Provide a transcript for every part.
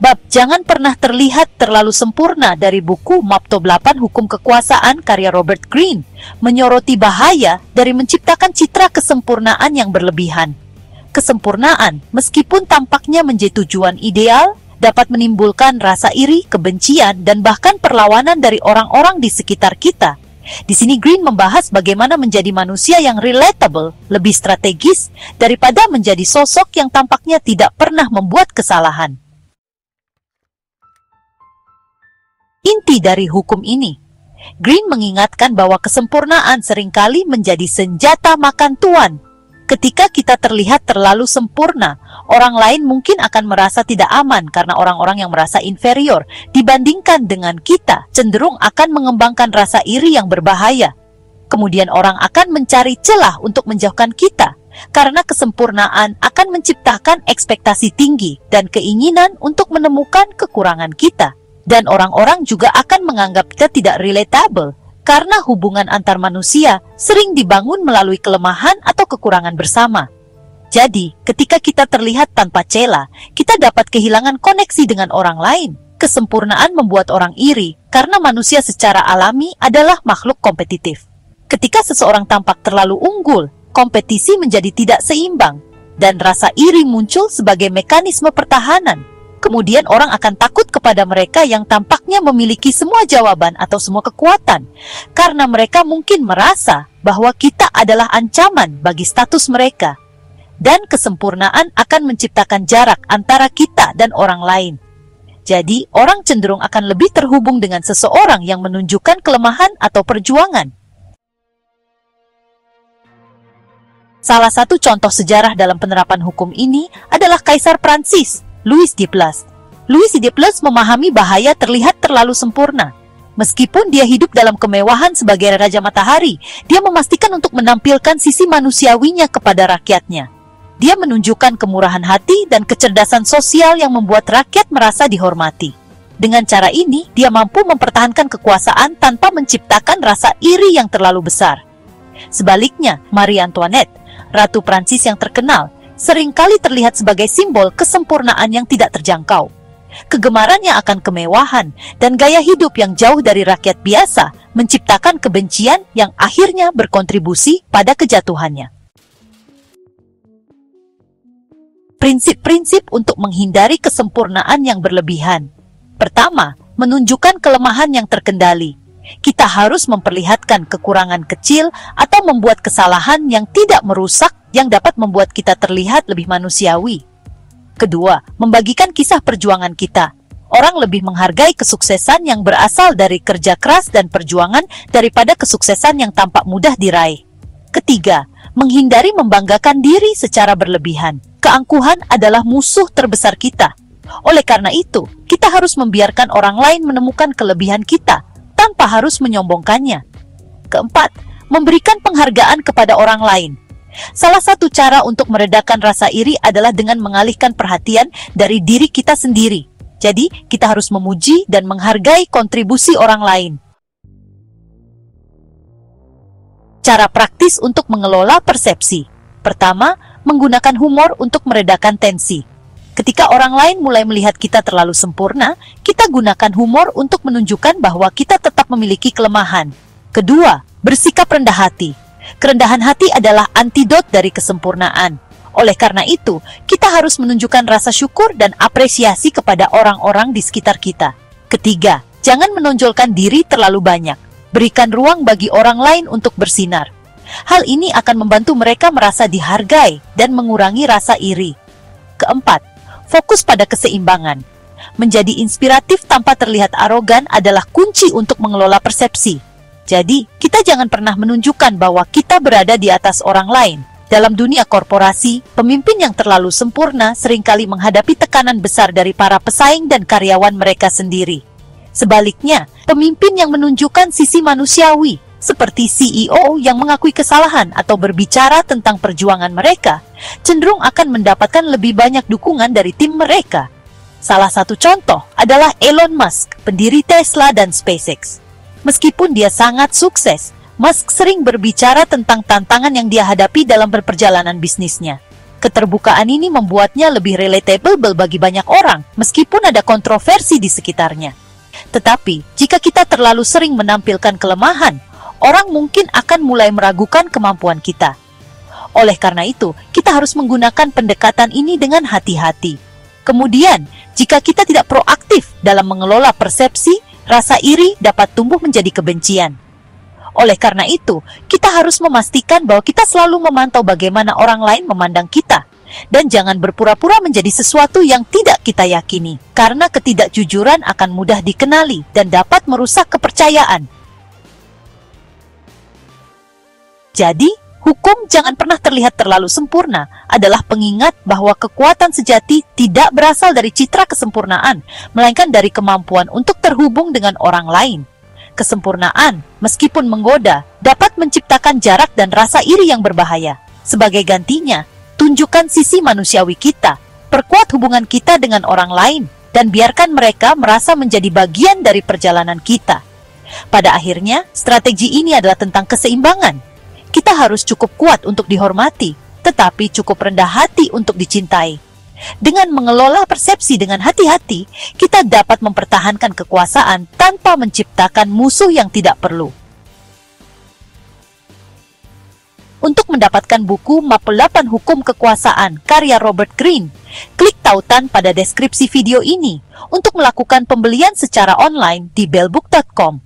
Bab Jangan Pernah Terlihat Terlalu Sempurna dari buku Map Top 8 Hukum Kekuasaan karya Robert Greene menyoroti bahaya dari menciptakan citra kesempurnaan yang berlebihan. Kesempurnaan, meskipun tampaknya menjadi tujuan ideal, dapat menimbulkan rasa iri, kebencian, dan bahkan perlawanan dari orang-orang di sekitar kita. Di sini Greene membahas bagaimana menjadi manusia yang relatable lebih strategis daripada menjadi sosok yang tampaknya tidak pernah membuat kesalahan. Inti dari hukum ini, Greene mengingatkan bahwa kesempurnaan seringkali menjadi senjata makan tuan. Ketika kita terlihat terlalu sempurna, orang lain mungkin akan merasa tidak aman karena orang-orang yang merasa inferior dibandingkan dengan kita cenderung akan mengembangkan rasa iri yang berbahaya. Kemudian orang akan mencari celah untuk menjauhkan kita karena kesempurnaan akan menciptakan ekspektasi tinggi dan keinginan untuk menemukan kekurangan kita. Dan orang-orang juga akan menganggap kita tidak relatable karena hubungan antar manusia sering dibangun melalui kelemahan atau kekurangan bersama. Jadi, ketika kita terlihat tanpa celah, kita dapat kehilangan koneksi dengan orang lain. Kesempurnaan membuat orang iri karena manusia secara alami adalah makhluk kompetitif. Ketika seseorang tampak terlalu unggul, kompetisi menjadi tidak seimbang, dan rasa iri muncul sebagai mekanisme pertahanan. Kemudian orang akan takut kepada mereka yang tampaknya memiliki semua jawaban atau semua kekuatan, karena mereka mungkin merasa bahwa kita adalah ancaman bagi status mereka. Dan kesempurnaan akan menciptakan jarak antara kita dan orang lain. Jadi, orang cenderung akan lebih terhubung dengan seseorang yang menunjukkan kelemahan atau perjuangan. Salah satu contoh sejarah dalam penerapan hukum ini adalah Kaisar Prancis, Louis XIV. Louis XIV memahami bahaya terlihat terlalu sempurna. Meskipun dia hidup dalam kemewahan sebagai Raja Matahari, dia memastikan untuk menampilkan sisi manusiawinya kepada rakyatnya. Dia menunjukkan kemurahan hati dan kecerdasan sosial yang membuat rakyat merasa dihormati. Dengan cara ini, dia mampu mempertahankan kekuasaan tanpa menciptakan rasa iri yang terlalu besar. Sebaliknya, Marie Antoinette, Ratu Prancis yang terkenal, seringkali terlihat sebagai simbol kesempurnaan yang tidak terjangkau. Kegemarannya akan kemewahan dan gaya hidup yang jauh dari rakyat biasa menciptakan kebencian yang akhirnya berkontribusi pada kejatuhannya. Prinsip-prinsip untuk menghindari kesempurnaan yang berlebihan. Pertama, menunjukkan kelemahan yang terkendali. Kita harus memperlihatkan kekurangan kecil atau membuat kesalahan yang tidak merusak yang dapat membuat kita terlihat lebih manusiawi. Kedua, membagikan kisah perjuangan kita. Orang lebih menghargai kesuksesan yang berasal dari kerja keras dan perjuangan daripada kesuksesan yang tampak mudah diraih. Ketiga, menghindari membanggakan diri secara berlebihan. Keangkuhan adalah musuh terbesar kita. Oleh karena itu, kita harus membiarkan orang lain menemukan kelebihan kita tanpa harus menyombongkannya. Keempat, memberikan penghargaan kepada orang lain. Salah satu cara untuk meredakan rasa iri adalah dengan mengalihkan perhatian dari diri kita sendiri. Jadi, kita harus memuji dan menghargai kontribusi orang lain. Cara praktis untuk mengelola persepsi. Pertama, menggunakan humor untuk meredakan tensi. Ketika orang lain mulai melihat kita terlalu sempurna, kita gunakan humor untuk menunjukkan bahwa kita tetap memiliki kelemahan. Kedua, bersikap rendah hati. Kerendahan hati adalah antidot dari kesempurnaan. Oleh karena itu, kita harus menunjukkan rasa syukur dan apresiasi kepada orang-orang di sekitar kita. Ketiga, jangan menonjolkan diri terlalu banyak. Berikan ruang bagi orang lain untuk bersinar. Hal ini akan membantu mereka merasa dihargai dan mengurangi rasa iri. Keempat, fokus pada keseimbangan. Menjadi inspiratif tanpa terlihat arogan adalah kunci untuk mengelola persepsi. Jadi, kita jangan pernah menunjukkan bahwa kita berada di atas orang lain. Dalam dunia korporasi, pemimpin yang terlalu sempurna seringkali menghadapi tekanan besar dari para pesaing dan karyawan mereka sendiri. Sebaliknya, pemimpin yang menunjukkan sisi manusiawi, seperti CEO yang mengakui kesalahan atau berbicara tentang perjuangan mereka, cenderung akan mendapatkan lebih banyak dukungan dari tim mereka. Salah satu contoh adalah Elon Musk, pendiri Tesla dan SpaceX. Meskipun dia sangat sukses, Musk sering berbicara tentang tantangan yang dia hadapi dalam perjalanan bisnisnya. Keterbukaan ini membuatnya lebih relatable bagi banyak orang, meskipun ada kontroversi di sekitarnya. Tetapi, jika kita terlalu sering menampilkan kelemahan, orang mungkin akan mulai meragukan kemampuan kita. Oleh karena itu, kita harus menggunakan pendekatan ini dengan hati-hati. Kemudian, jika kita tidak proaktif dalam mengelola persepsi, rasa iri dapat tumbuh menjadi kebencian. Oleh karena itu, kita harus memastikan bahwa kita selalu memantau bagaimana orang lain memandang kita. Dan jangan berpura-pura menjadi sesuatu yang tidak kita yakini, karena ketidakjujuran akan mudah dikenali dan dapat merusak kepercayaan. Jadi, hukum jangan pernah terlihat terlalu sempurna adalah pengingat bahwa kekuatan sejati tidak berasal dari citra kesempurnaan, melainkan dari kemampuan untuk terhubung dengan orang lain. Kesempurnaan, meskipun menggoda, dapat menciptakan jarak dan rasa iri yang berbahaya. Sebagai gantinya, tunjukkan sisi manusiawi kita, perkuat hubungan kita dengan orang lain, dan biarkan mereka merasa menjadi bagian dari perjalanan kita. Pada akhirnya, strategi ini adalah tentang keseimbangan. Kita harus cukup kuat untuk dihormati, tetapi cukup rendah hati untuk dicintai. Dengan mengelola persepsi dengan hati-hati, kita dapat mempertahankan kekuasaan tanpa menciptakan musuh yang tidak perlu. Untuk mendapatkan buku Map 8 Hukum Kekuasaan karya Robert Greene, klik tautan pada deskripsi video ini untuk melakukan pembelian secara online di bellbook.com.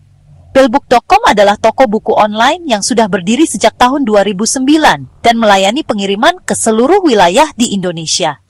Bellbook.com adalah toko buku online yang sudah berdiri sejak tahun 2009 dan melayani pengiriman ke seluruh wilayah di Indonesia.